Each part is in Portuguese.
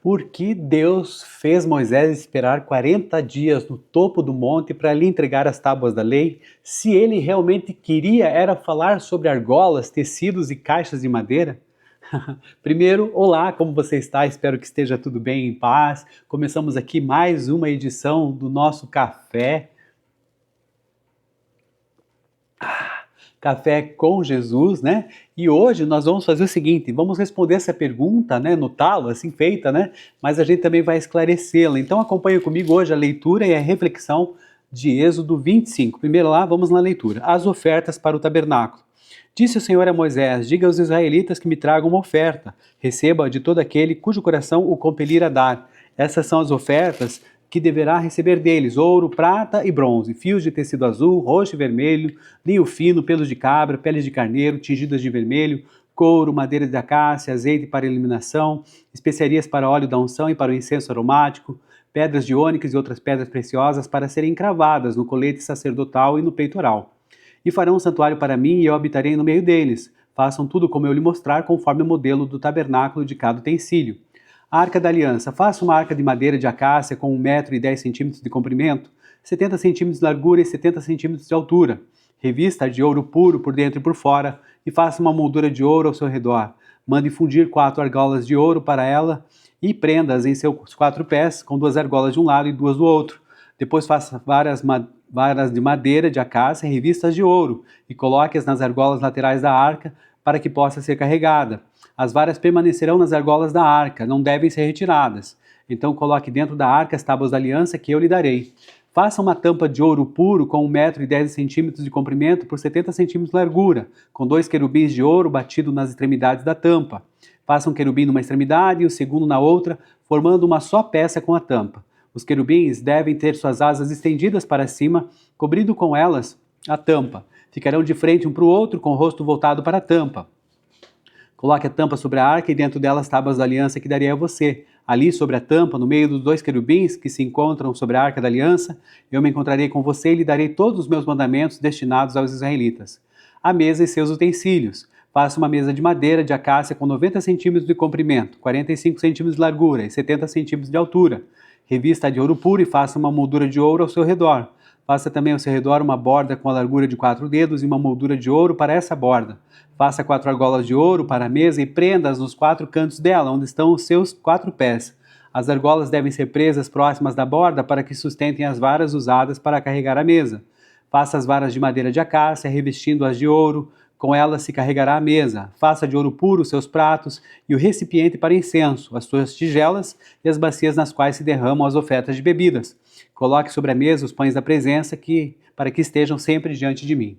Por que Deus fez Moisés esperar 40 dias no topo do monte para lhe entregar as tábuas da lei, se ele realmente queria era falar sobre argolas, tecidos e caixas de madeira? Primeiro, olá, como você está? Espero que esteja tudo bem, em paz. Começamos aqui mais uma edição do nosso café. Café com Jesus, né? E hoje nós vamos fazer o seguinte, vamos responder essa pergunta, né, no talo, assim feita, né? Mas a gente também vai esclarecê-la. Então acompanhe comigo hoje a leitura e a reflexão de Êxodo 25. Primeiro lá, vamos na leitura. As ofertas para o tabernáculo. Disse o Senhor a Moisés, diga aos israelitas que me tragam uma oferta. Receba de todo aquele cujo coração o compelir a dar. Essas são as ofertas que deverá receber deles: ouro, prata e bronze, fios de tecido azul, roxo e vermelho, linho fino, pelos de cabra, peles de carneiro, tingidas de vermelho, couro, madeira de acácia, azeite para iluminação, especiarias para óleo da unção e para o incenso aromático, pedras de ônix e outras pedras preciosas para serem encravadas no colete sacerdotal e no peitoral. E farão um santuário para mim e eu habitarei no meio deles. Façam tudo como eu lhe mostrar, conforme o modelo do tabernáculo de cada utensílio. A Arca da Aliança. Faça uma arca de madeira de acácia com 1,10 m de comprimento, 70 centímetros de largura e 70 centímetros de altura. Revista de ouro puro por dentro e por fora e faça uma moldura de ouro ao seu redor. Mande fundir 4 argolas de ouro para ela e prenda-as em seus 4 pés, com 2 argolas de um lado e 2 do outro. Depois faça varas de madeira de acácia revistas de ouro e coloque-as nas argolas laterais da arca para que possa ser carregada. As varas permanecerão nas argolas da arca, não devem ser retiradas. Então coloque dentro da arca as tábuas da aliança que eu lhe darei. Faça uma tampa de ouro puro com 1,10 m de comprimento por 70 centímetros de largura, com 2 querubins de ouro batido nas extremidades da tampa. Faça um querubim numa extremidade e o segundo na outra, formando uma só peça com a tampa. Os querubins devem ter suas asas estendidas para cima, cobrindo com elas a tampa. Ficarão de frente um para o outro, com o rosto voltado para a tampa. Coloque a tampa sobre a arca e dentro dela as tábuas da aliança que darei a você. Ali, sobre a tampa, no meio dos 2 querubins que se encontram sobre a arca da aliança, eu me encontrarei com você e lhe darei todos os meus mandamentos destinados aos israelitas. A mesa e seus utensílios. Faça uma mesa de madeira de acácia com 90 centímetros de comprimento, 45 centímetros de largura e 70 centímetros de altura. Revista de ouro puro e faça uma moldura de ouro ao seu redor. Faça também ao seu redor uma borda com a largura de 4 dedos e uma moldura de ouro para essa borda. Faça 4 argolas de ouro para a mesa e prenda-as nos 4 cantos dela, onde estão os seus 4 pés. As argolas devem ser presas próximas da borda para que sustentem as varas usadas para carregar a mesa. Faça as varas de madeira de acácia, revestindo-as de ouro. Com elas se carregará a mesa. Faça de ouro puro os seus pratos e o recipiente para incenso, as suas tigelas e as bacias nas quais se derramam as ofertas de bebidas. Coloque sobre a mesa os pães da presença para que estejam sempre diante de mim.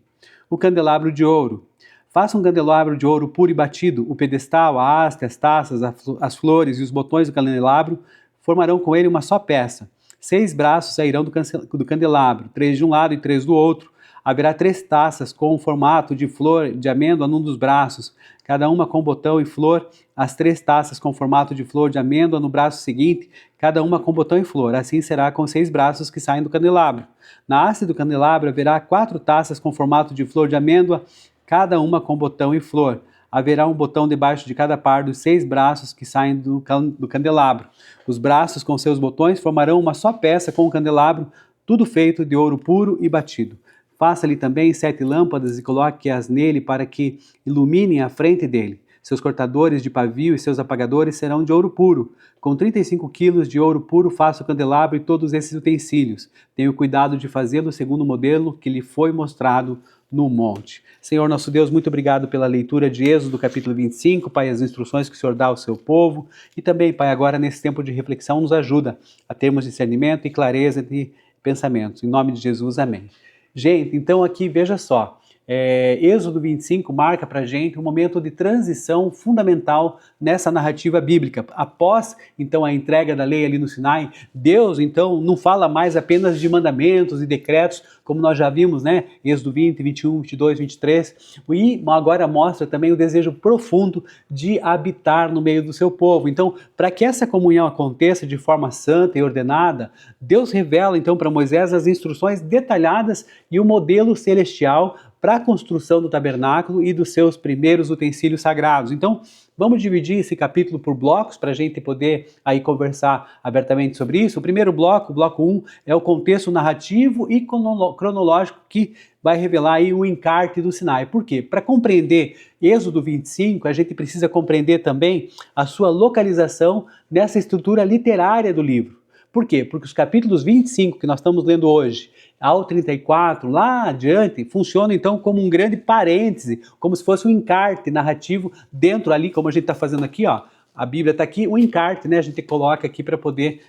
O candelabro de ouro. Faça um candelabro de ouro puro e batido. O pedestal, a haste, as taças, as flores e os botões do candelabro formarão com ele uma só peça. 6 braços sairão do candelabro, 3 de um lado e 3 do outro. Haverá 3 taças com o formato de flor de amêndoa num dos braços, cada uma com botão e flor. As 3 taças com formato de flor de amêndoa no braço seguinte, cada uma com botão e flor. Assim será com 6 braços que saem do candelabro. Na haste do candelabro haverá 4 taças com formato de flor de amêndoa, cada uma com botão e flor. Haverá um botão debaixo de cada par dos 6 braços que saem do candelabro. Os braços com seus botões formarão uma só peça com o candelabro, tudo feito de ouro puro e batido. Faça-lhe também 7 lâmpadas e coloque-as nele para que iluminem a frente dele. Seus cortadores de pavio e seus apagadores serão de ouro puro. Com 35 quilos de ouro puro faça o candelabro e todos esses utensílios. Tenha o cuidado de fazê-lo segundo o modelo que lhe foi mostrado no monte. Senhor nosso Deus, muito obrigado pela leitura de Êxodo capítulo 25, Pai, as instruções que o Senhor dá ao seu povo. E também, Pai, agora nesse tempo de reflexão nos ajuda a termos discernimento e clareza de pensamentos. Em nome de Jesus, amém. Gente, então aqui veja só, Êxodo 25 marca para a gente um momento de transição fundamental nessa narrativa bíblica. Após, então, a entrega da lei ali no Sinai, Deus, então, não fala mais apenas de mandamentos e decretos, como nós já vimos, né? Êxodo 20, 21, 22, 23, e agora mostra também o desejo profundo de habitar no meio do seu povo. Então, para que essa comunhão aconteça de forma santa e ordenada, Deus revela, então, para Moisés as instruções detalhadas e o modelo celestial para a construção do tabernáculo e dos seus primeiros utensílios sagrados. Então, Vamos dividir esse capítulo por blocos para a gente poder aí conversar abertamente sobre isso. O primeiro bloco, o bloco 1, é o contexto narrativo e cronológico que vai revelar aí o encarte do Sinai. Por quê? Para compreender Êxodo 25, a gente precisa compreender também a sua localização nessa estrutura literária do livro. Por quê? Porque os capítulos 25 que nós estamos lendo hoje ao 34, lá adiante, funciona então como um grande parêntese, como se fosse um encarte narrativo dentro ali, como a gente está fazendo aqui, ó. A Bíblia está aqui, o encarte, né? A gente coloca aqui para poder,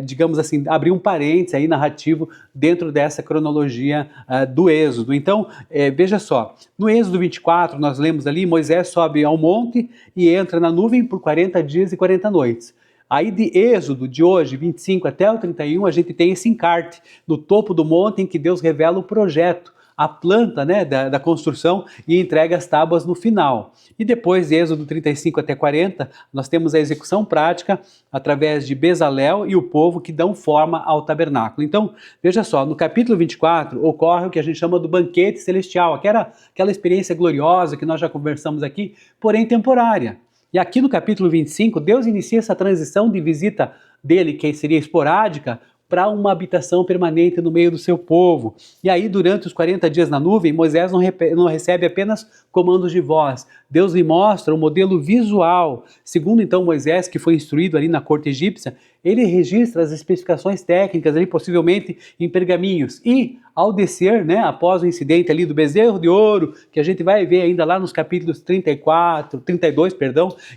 digamos assim, abrir um parêntese aí narrativo dentro dessa cronologia do Êxodo. Então, veja só, no Êxodo 24, nós lemos ali, Moisés sobe ao monte e entra na nuvem por 40 dias e 40 noites. Aí de Êxodo, de hoje, 25 até o 31, a gente tem esse encarte no topo do monte em que Deus revela o projeto, a planta, né, da construção e entrega as tábuas no final. E depois de Êxodo 35 até 40, nós temos a execução prática através de Bezalel e o povo que dão forma ao tabernáculo. Então, veja só, no capítulo 24 ocorre o que a gente chama do banquete celestial, aquela experiência gloriosa que nós já conversamos aqui, porém temporária. E aqui no capítulo 25, Deus inicia essa transição de visita dele, que seria esporádica, para uma habitação permanente no meio do seu povo. E aí, durante os 40 dias na nuvem, Moisés não recebe apenas comandos de voz. Deus lhe mostra um modelo visual. Segundo, então, Moisés, que foi instruído ali na corte egípcia, ele registra as especificações técnicas ali, possivelmente em pergaminhos. E, ao descer, né, após o incidente ali do bezerro de ouro, que a gente vai ver ainda lá nos capítulos 32,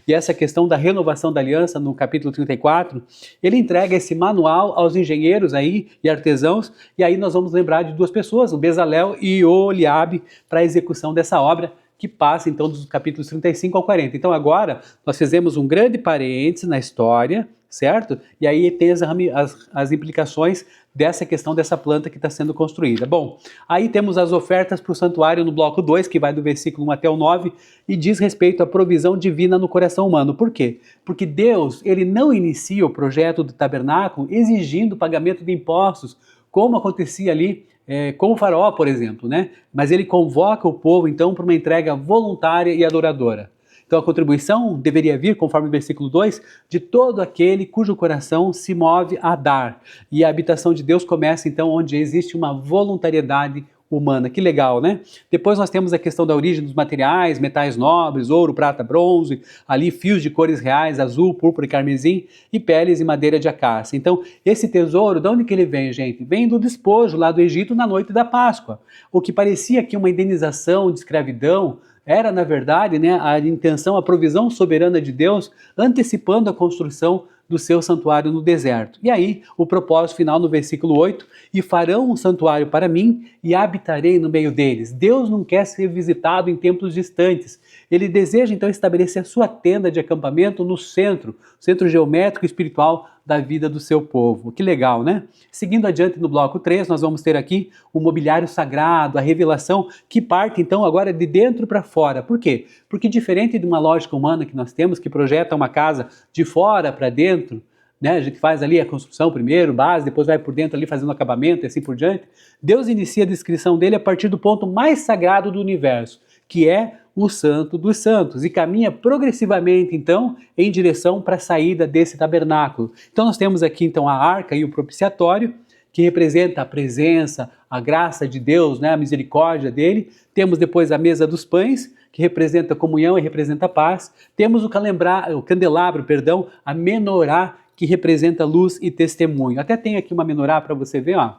e essa questão da renovação da aliança no capítulo 34, ele entrega esse manual aos engenheiros aí e artesãos, e aí nós vamos lembrar de duas pessoas, o Bezalel e o Oliabe, para a execução dessa obra, que passa então dos capítulos 35 ao 40. Então agora nós fizemos um grande parênteses na história, certo? E aí tem as implicações dessa questão dessa planta que está sendo construída. Bom, aí temos as ofertas para o santuário no bloco 2, que vai do versículo 1 até o 9, e diz respeito à provisão divina no coração humano. Por quê? Porque Deus, ele não inicia o projeto do tabernáculo exigindo o pagamento de impostos, como acontecia ali com o faraó, por exemplo, né? Mas ele convoca o povo, então, para uma entrega voluntária e adoradora. Então a contribuição deveria vir, conforme o versículo 2, de todo aquele cujo coração se move a dar. E a habitação de Deus começa então onde existe uma voluntariedade humana. Que legal, né? Depois nós temos a questão da origem dos materiais, metais nobres, ouro, prata, bronze, ali fios de cores reais, azul, púrpura e carmesim, e peles e madeira de acácia. Então, esse tesouro, de onde que ele vem, gente? Vem do despojo lá do Egito na noite da Páscoa. O que parecia aqui uma indenização de escravidão, era, na verdade, né, a intenção, a provisão soberana de Deus, antecipando a construção do seu santuário no deserto. E aí, o propósito final no versículo 8, e farão um santuário para mim e habitarei no meio deles. Deus não quer ser visitado em templos distantes. Ele deseja então estabelecer a sua tenda de acampamento no centro geométrico e espiritual da vida do seu povo. Que legal, né? Seguindo adiante no bloco 3, nós vamos ter aqui o mobiliário sagrado, a revelação que parte então agora de dentro para fora. Por quê? Porque diferente de uma lógica humana que nós temos, que projeta uma casa de fora para dentro, né? A gente faz ali a construção primeiro, base, depois vai por dentro ali fazendo acabamento e assim por diante. Deus inicia a descrição dele a partir do ponto mais sagrado do universo, que é o Santo dos Santos, e caminha progressivamente, então, em direção para a saída desse tabernáculo. Então nós temos aqui, então, a arca e o propiciatório, que representa a presença, a graça de Deus, né, a misericórdia dele. Temos depois a mesa dos pães, que representa a comunhão e representa a paz. Temos o candelabro, a menorá, que representa luz e testemunho. Até tem aqui uma menorá para você ver, ó.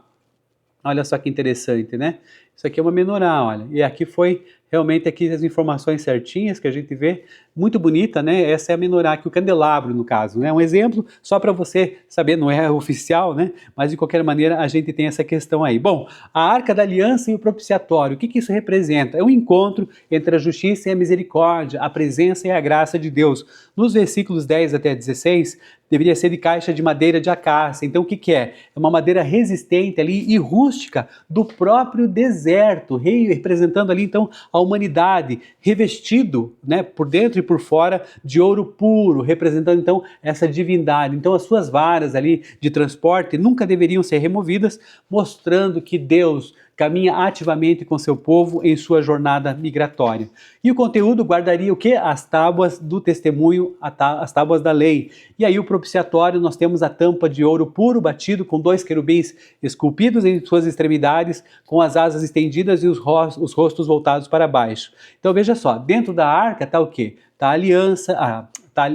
Olha só que interessante, né? Isso aqui é uma menorá, olha. E aqui foi realmente aqui as informações certinhas que a gente vê. Muito bonita, né? Essa é a menorá, aqui o candelabro, no caso, né? Um exemplo só para você saber, não é oficial, né? Mas de qualquer maneira a gente tem essa questão aí. Bom, a Arca da Aliança e o propiciatório, o que que isso representa? É um encontro entre a justiça e a misericórdia, a presença e a graça de Deus. Nos versículos 10 até 16, deveria ser de caixa de madeira de acácia. Então o que que é? É uma madeira resistente ali e rústica do próprio deserto, representando ali então a humanidade, revestido, né, por dentro e por fora de ouro puro, representando então essa divindade. Então as suas varas ali de transporte nunca deveriam ser removidas, mostrando que Deus, caminha ativamente com seu povo em sua jornada migratória. E o conteúdo guardaria o quê? As tábuas do testemunho, as tábuas da lei. E aí o propiciatório, nós temos a tampa de ouro puro batido com 2 querubins esculpidos em suas extremidades, com as asas estendidas e os rostos voltados para baixo. Então veja só, dentro da arca está o quê? Está a aliança,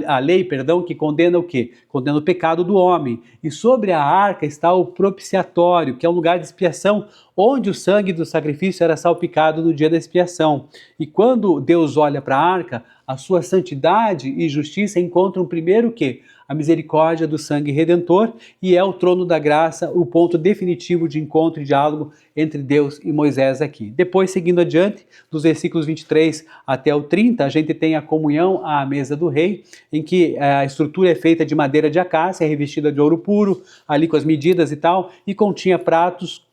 a lei, perdão, que condena o quê? Condena o pecado do homem. E sobre a arca está o propiciatório, que é um lugar de expiação, onde o sangue do sacrifício era salpicado no dia da expiação. E quando Deus olha para a arca, a sua santidade e justiça encontram primeiro o quê? A misericórdia do sangue redentor, e é o trono da graça, o ponto definitivo de encontro e diálogo entre Deus e Moisés aqui. Depois, seguindo adiante, dos versículos 23 até o 30, a gente tem a comunhão à mesa do rei, em que a estrutura é feita de madeira de acácia, revestida de ouro puro, ali com as medidas e tal, e continha pratos,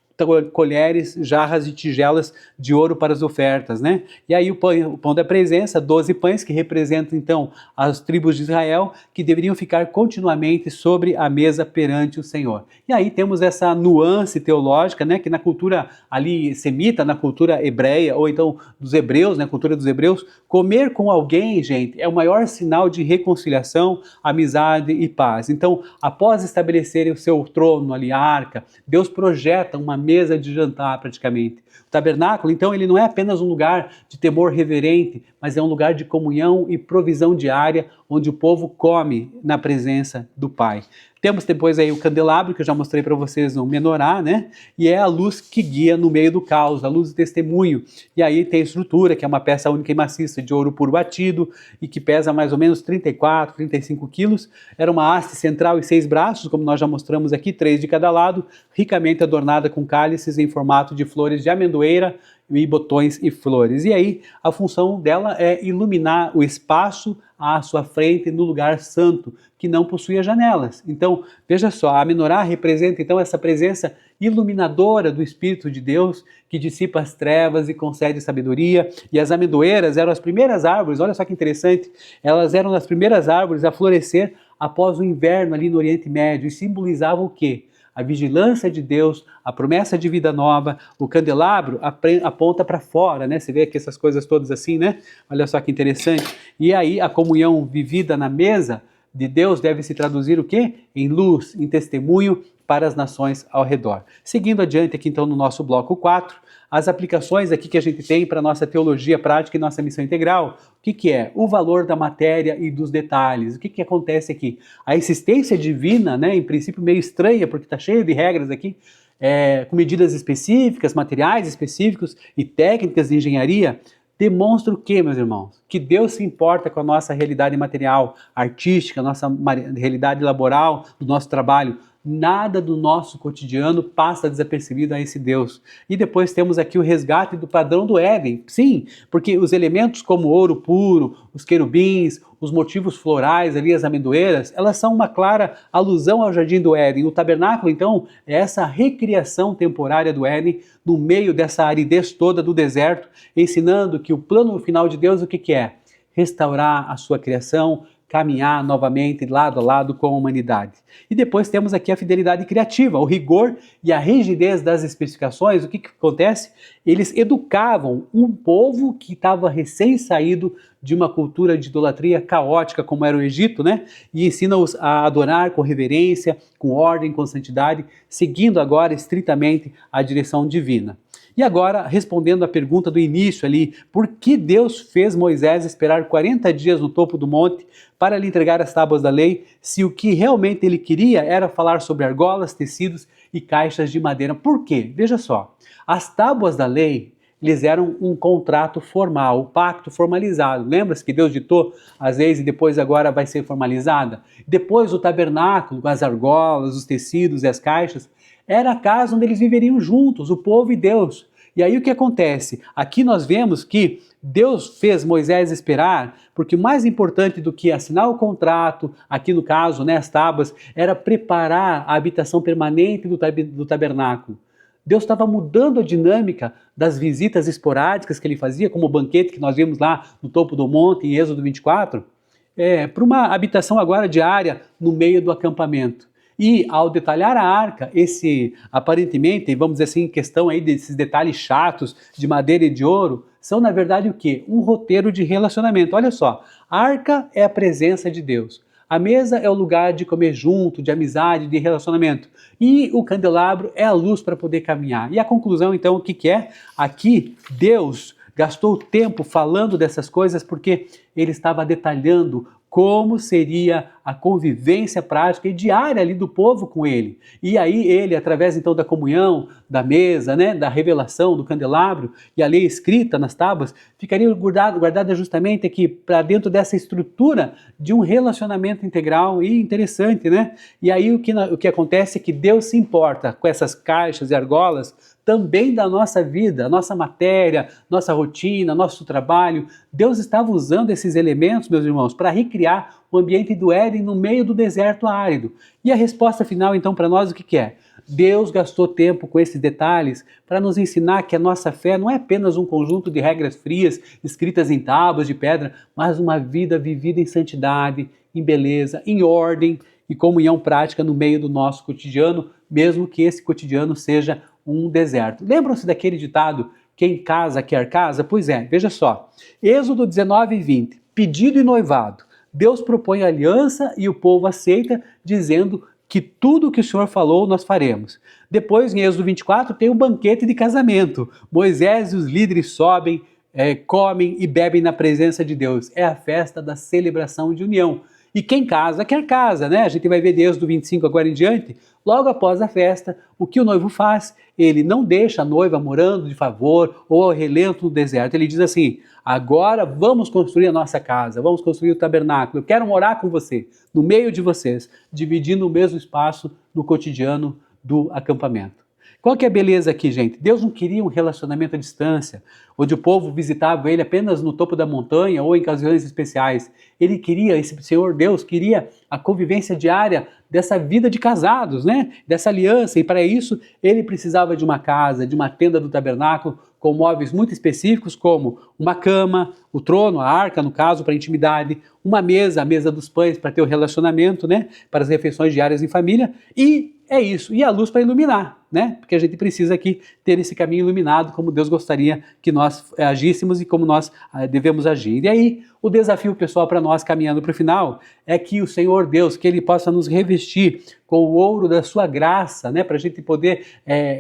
colheres, jarras e tigelas de ouro para as ofertas, né? E aí o pão da presença, 12 pães que representam então as tribos de Israel, que deveriam ficar continuamente sobre a mesa perante o Senhor. E aí temos essa nuance teológica, né, que na cultura ali semita, na cultura hebreia, ou então dos hebreus, na cultura dos hebreus, comer com alguém, gente, é o maior sinal de reconciliação, amizade e paz. Então, após estabelecerem o seu trono ali, a arca, Deus projeta uma mesa de jantar praticamente. O tabernáculo, então, ele não é apenas um lugar de temor reverente, mas é um lugar de comunhão e provisão diária, onde o povo come na presença do Pai. Temos depois aí o candelabro, que eu já mostrei para vocês no menorá, né? E é a luz que guia no meio do caos, a luz do testemunho. E aí tem a estrutura, que é uma peça única e maciça de ouro puro batido, e que pesa mais ou menos 34, 35 quilos. Era uma haste central e 6 braços, como nós já mostramos aqui, 3 de cada lado, ricamente adornada com cálices em formato de flores de amendoeira, e botões e flores. E aí a função dela é iluminar o espaço à sua frente no lugar santo, que não possuía janelas. Então, veja só, a menorá representa então essa presença iluminadora do Espírito de Deus, que dissipa as trevas e concede sabedoria. E as amendoeiras eram as primeiras árvores, olha só que interessante, elas eram as primeiras árvores a florescer após o inverno ali no Oriente Médio, e simbolizavam o quê? A vigilância de Deus, a promessa de vida nova. O candelabro aponta para fora, né? Você vê aqui essas coisas todas assim, né? Olha só que interessante. E aí a comunhão vivida na mesa de Deus deve se traduzir o quê? Em luz, em testemunho para as nações ao redor. Seguindo adiante aqui então no nosso bloco 4, as aplicações aqui que a gente tem para a nossa teologia prática e nossa missão integral. O que é? O valor da matéria e dos detalhes. O que acontece aqui? A existência divina, né, em princípio meio estranha, porque está cheio de regras aqui, com medidas específicas, materiais específicos e técnicas de engenharia, demonstra o que, meus irmãos? Que Deus se importa com a nossa realidade material, artística, nossa realidade laboral, do nosso trabalho. Nada do nosso cotidiano passa desapercebido a esse Deus. E depois temos aqui o resgate do padrão do Éden. Sim, porque os elementos como o ouro puro, os querubins, os motivos florais ali, as amendoeiras, elas são uma clara alusão ao jardim do Éden. O tabernáculo, então, é essa recriação temporária do Éden no meio dessa aridez toda do deserto, ensinando que o plano final de Deus o que é? Restaurar a sua criação, caminhar novamente lado a lado com a humanidade. E depois temos aqui a fidelidade criativa, o rigor e a rigidez das especificações. O que acontece? Eles educavam um povo que estava recém-saído de uma cultura de idolatria caótica como era o Egito, né? E ensina-os a adorar com reverência, com ordem, com santidade, seguindo agora estritamente a direção divina. E agora, respondendo à pergunta do início ali, por que Deus fez Moisés esperar 40 dias no topo do monte para lhe entregar as tábuas da lei, se o que realmente ele queria era falar sobre argolas, tecidos e caixas de madeira? Por quê? Veja só, as tábuas da lei, eles eram um contrato formal, um pacto formalizado. Lembra-se que Deus ditou as leis e depois agora vai ser formalizada? Depois o tabernáculo, as argolas, os tecidos e as caixas, era a casa onde eles viveriam juntos, o povo e Deus. E aí o que acontece? Aqui nós vemos que Deus fez Moisés esperar, porque mais importante do que assinar o contrato, aqui no caso, né, as tábuas, era preparar a habitação permanente do tabernáculo. Deus estava mudando a dinâmica das visitas esporádicas que ele fazia, como o banquete que nós vimos lá no topo do monte, em Êxodo 24, para uma habitação agora diária no meio do acampamento. E ao detalhar a arca, esse aparentemente, vamos dizer assim, questão aí desses detalhes chatos de madeira e de ouro, são na verdade o quê? Um roteiro de relacionamento. Olha só, a arca é a presença de Deus. A mesa é o lugar de comer junto, de amizade, de relacionamento. E o candelabro é a luz para poder caminhar. E a conclusão, então, o que que é? Aqui, Deus gastou tempo falando dessas coisas porque ele estava detalhando como seria a convivência prática e diária ali do povo com ele. E aí ele, através então da comunhão, da mesa, né, da revelação, do candelabro e a lei escrita nas tábuas, ficaria guardada justamente aqui para dentro dessa estrutura de um relacionamento integral e interessante, né? E aí o que acontece é que Deus se importa com essas caixas e argolas também da nossa vida, nossa matéria, nossa rotina, nosso trabalho. Deus estava usando esses elementos, meus irmãos, para recriar o ambiente do Éden no meio do deserto árido. E a resposta final, então, para nós, o que é? Deus gastou tempo com esses detalhes para nos ensinar que a nossa fé não é apenas um conjunto de regras frias escritas em tábuas de pedra, mas uma vida vivida em santidade, em beleza, em ordem e comunhão prática no meio do nosso cotidiano, mesmo que esse cotidiano seja um deserto. Lembram-se daquele ditado, quem casa quer casa? Pois é, veja só, Êxodo 19 e 20, pedido e noivado. Deus propõe aliança e o povo aceita, dizendo que tudo o que o Senhor falou nós faremos. Depois, em Êxodo 24, tem o banquete de casamento. Moisés e os líderes sobem, comem e bebem na presença de Deus. É a festa da celebração de união. E quem casa, quer casa, né? A gente vai ver de Êxodo 25 agora em diante. Logo após a festa, o que o noivo faz? Ele não deixa a noiva morando de favor ou ao relento no deserto. Ele diz assim, agora vamos construir a nossa casa, vamos construir o tabernáculo. Eu quero morar com você, no meio de vocês, dividindo o mesmo espaço no cotidiano do acampamento. Qual que é a beleza aqui, gente? Deus não queria um relacionamento à distância, onde o povo visitava ele apenas no topo da montanha ou em ocasiões especiais. Ele queria, esse Senhor Deus queria a convivência diária dessa vida de casados, né? Dessa aliança, e para isso ele precisava de uma casa, de uma tenda do tabernáculo, com móveis muito específicos, como uma cama, o trono, a arca, no caso, para a intimidade, uma mesa, a mesa dos pães, para ter o relacionamento, né? Para as refeições diárias em família, e é isso, e a luz para iluminar, né? Porque a gente precisa aqui ter esse caminho iluminado, como Deus gostaria que nós agíssemos e como nós devemos agir. E aí, o desafio pessoal para nós, caminhando para o final, é que o Senhor Deus, que Ele possa nos revestir com o ouro da sua graça, né? Para a gente poder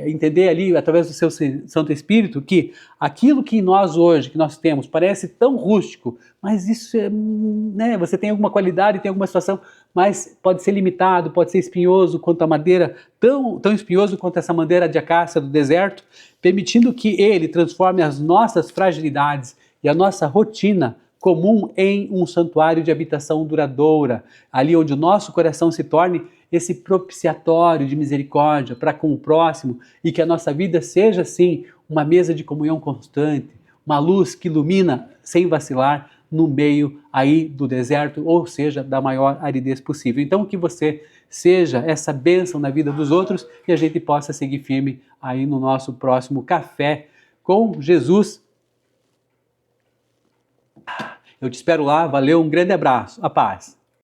entender ali, através do seu Santo Espírito, que aquilo que nós hoje, que nós temos, parece tão rústico, mas isso é, né? Você tem alguma qualidade, tem alguma situação, mas pode ser limitado, pode ser espinhoso quanto a madeira, tão espinhoso quanto essa madeira de acácia do deserto, permitindo que Ele transforme as nossas fragilidades e a nossa rotina comum em um santuário de habitação duradoura, ali onde o nosso coração se torne esse propiciatório de misericórdia para com o próximo e que a nossa vida seja, sim, uma mesa de comunhão constante, uma luz que ilumina sem vacilar no meio aí do deserto, ou seja, da maior aridez possível. Então que você seja essa bênção na vida dos outros e a gente possa seguir firme aí no nosso próximo Café com Jesus. Eu te espero lá, valeu, um grande abraço, a paz.